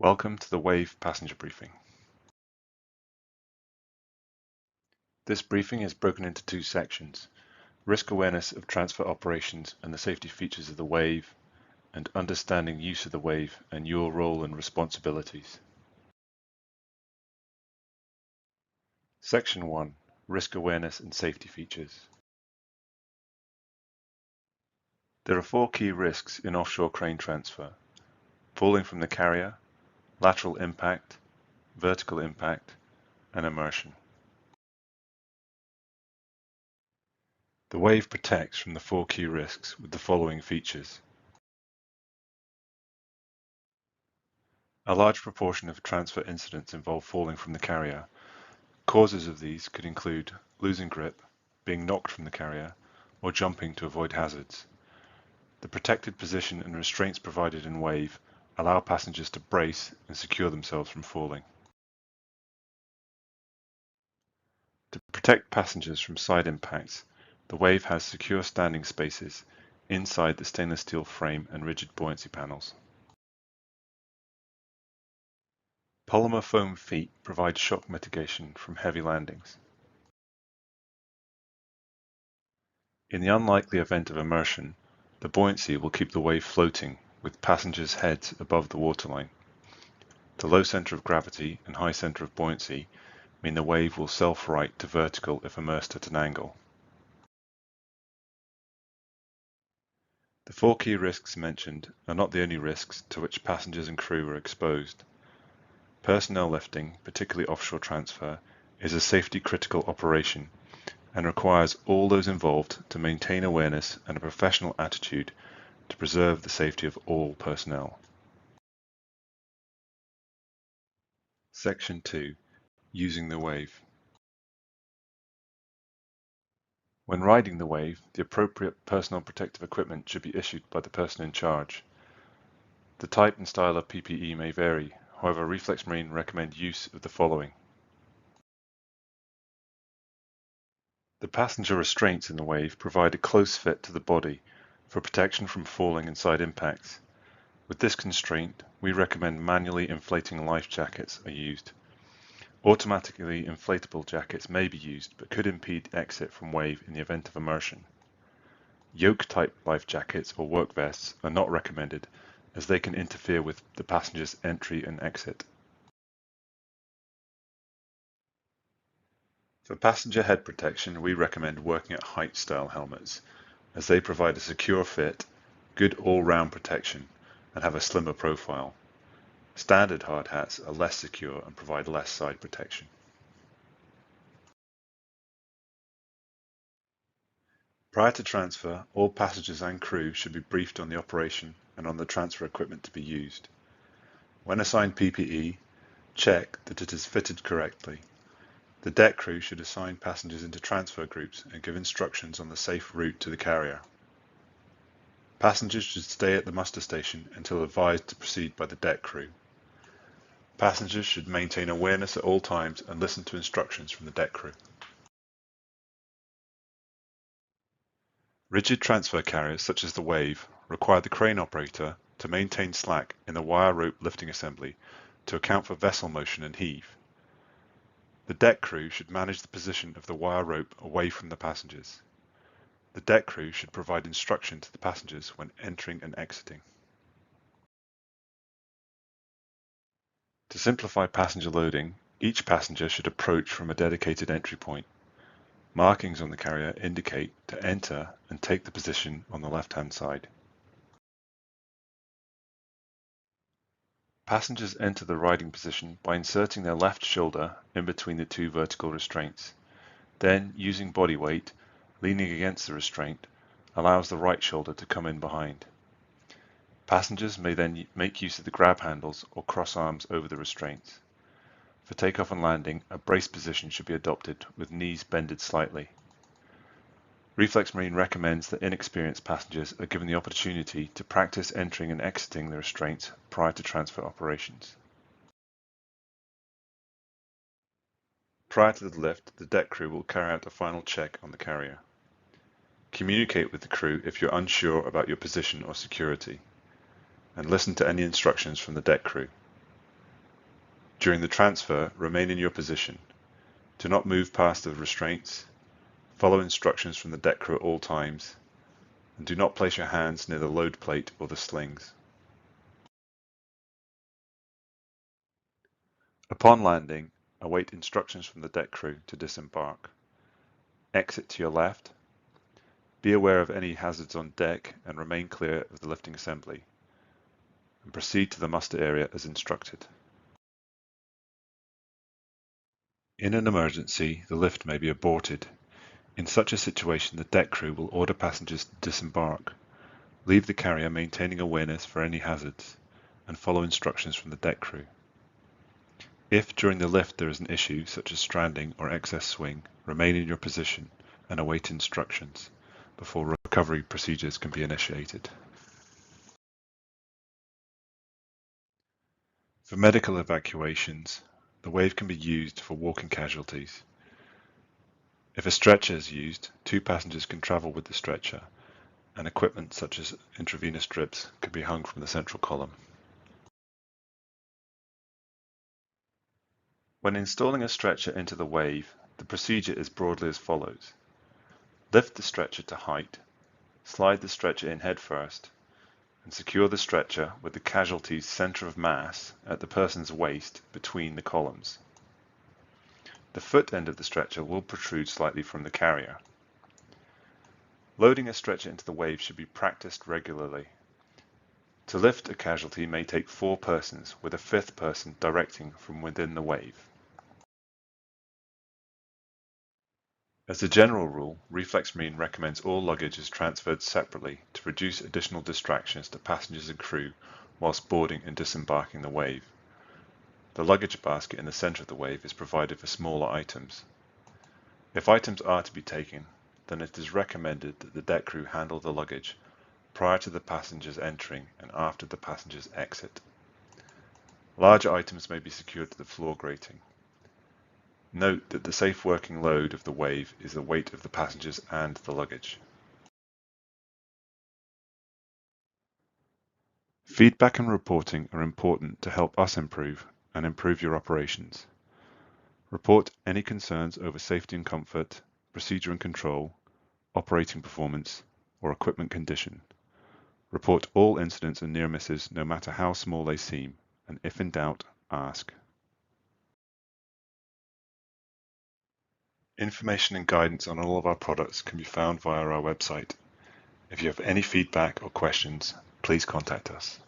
Welcome to the WAVE passenger briefing. This briefing is broken into two sections: risk awareness of transfer operations and the safety features of the WAVE, and understanding use of the WAVE and your role and responsibilities. Section 1, risk awareness and safety features. There are 4 key risks in offshore crane transfer: falling from the carrier, lateral impact, vertical impact, and immersion. The WAVE protects from the 4 key risks with the following features. A large proportion of transfer incidents involve falling from the carrier. Causes of these could include losing grip, being knocked from the carrier, or jumping to avoid hazards. The protected position and restraints provided in WAVE allow passengers to brace and secure themselves from falling. To protect passengers from side impacts, the WAVE has secure standing spaces inside the stainless steel frame and rigid buoyancy panels. Polymer foam feet provide shock mitigation from heavy landings. In the unlikely event of immersion, the buoyancy will keep the WAVE floating with passengers' heads above the waterline. The low center of gravity and high center of buoyancy mean the WAVE will self-right to vertical if immersed at an angle. The 4 key risks mentioned are not the only risks to which passengers and crew are exposed. Personnel lifting, particularly offshore transfer, is a safety-critical operation and requires all those involved to maintain awareness and a professional attitude to preserve the safety of all personnel. Section 2. Using the WAVE. When riding the WAVE, the appropriate personal protective equipment should be issued by the person in charge. The type and style of PPE may vary, however, Reflex Marine recommend use of the following. The passenger restraints in the WAVE provide a close fit to the body for protection from falling and side impacts. With this constraint, we recommend manually inflating life jackets are used. Automatically inflatable jackets may be used but could impede exit from WAVE in the event of immersion. Yoke-type life jackets or work vests are not recommended as they can interfere with the passenger's entry and exit. For passenger head protection, we recommend working at height style helmets as they provide a secure fit, good all-round protection, and have a slimmer profile. Standard hard hats are less secure and provide less side protection. Prior to transfer, all passengers and crew should be briefed on the operation and on the transfer equipment to be used. When assigned PPE, check that it is fitted correctly. The deck crew should assign passengers into transfer groups and give instructions on the safe route to the carrier. Passengers should stay at the muster station until advised to proceed by the deck crew. Passengers should maintain awareness at all times and listen to instructions from the deck crew. Rigid transfer carriers such as the WAVE require the crane operator to maintain slack in the wire rope lifting assembly to account for vessel motion and heave. The deck crew should manage the position of the wire rope away from the passengers. The deck crew should provide instruction to the passengers when entering and exiting. To simplify passenger loading, each passenger should approach from a dedicated entry point. Markings on the carrier indicate to enter and take the position on the left-hand side. Passengers enter the riding position by inserting their left shoulder in between the 2 vertical restraints. Then, using body weight, leaning against the restraint, allows the right shoulder to come in behind. Passengers may then make use of the grab handles or cross arms over the restraints. For takeoff and landing, a brace position should be adopted with knees bended slightly. Reflex Marine recommends that inexperienced passengers are given the opportunity to practice entering and exiting the restraints prior to transfer operations. Prior to the lift, the deck crew will carry out a final check on the carrier. Communicate with the crew if you're unsure about your position or security, and listen to any instructions from the deck crew. During the transfer, remain in your position. Do not move past the restraints. Follow instructions from the deck crew at all times. And do not place your hands near the load plate or the slings. Upon landing, await instructions from the deck crew to disembark. Exit to your left. Be aware of any hazards on deck and remain clear of the lifting assembly. And proceed to the muster area as instructed. In an emergency, the lift may be aborted. In such a situation, the deck crew will order passengers to disembark. Leave the carrier maintaining awareness for any hazards, and follow instructions from the deck crew. If during the lift there is an issue, such as stranding or excess swing, remain in your position and await instructions before recovery procedures can be initiated. For medical evacuations, the wave can be used for walking casualties. If a stretcher is used, 2 passengers can travel with the stretcher, and equipment such as intravenous drips can be hung from the central column. When installing a stretcher into the wave, the procedure is broadly as follows. Lift the stretcher to height, slide the stretcher in head first, and secure the stretcher with the casualty's center of mass at the person's waist between the columns. The foot end of the stretcher will protrude slightly from the carrier. Loading a stretcher into the wave should be practiced regularly. To lift a casualty may take 4 persons, with a 5th person directing from within the wave. As a general rule, Reflex Marine recommends all luggage is transferred separately to reduce additional distractions to passengers and crew whilst boarding and disembarking the wave. The luggage basket in the center of the wave is provided for smaller items. If items are to be taken, then it is recommended that the deck crew handle the luggage prior to the passengers entering and after the passengers exit. Larger items may be secured to the floor grating. Note that the safe working load of the wave is the weight of the passengers and the luggage. Feedback and reporting are important to help us improve and improve your operations. Report any concerns over safety and comfort, procedure and control, operating performance, or equipment condition. Report all incidents and near misses no matter how small they seem, and if in doubt, ask. Information and guidance on all of our products can be found via our website. If you have any feedback or questions, please contact us.